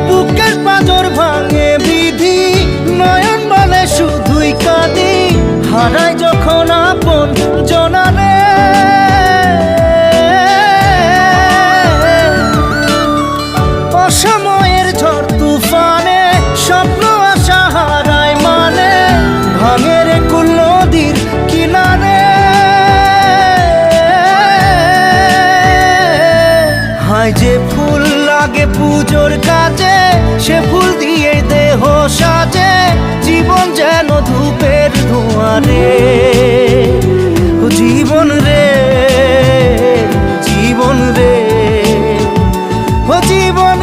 বুকের পাঁজর ভাঙে বিধি, নয়ন বলে শুধুই কাঁদি, হারাই যখন আপন জনারে। অসময়ের ঝড় তুফানে স্বপ্ন আশা হারায় মানে, ভাঙে রে কুল নদীর কিনারে। হায় যে ফুল লাগে পুজোর কাজে, সে ফুল দিয়ে দেহ সাজে, জীবন যেন ধূপের ধোঁয়ারে। জীবন রে, জীবন রে, ও জীবন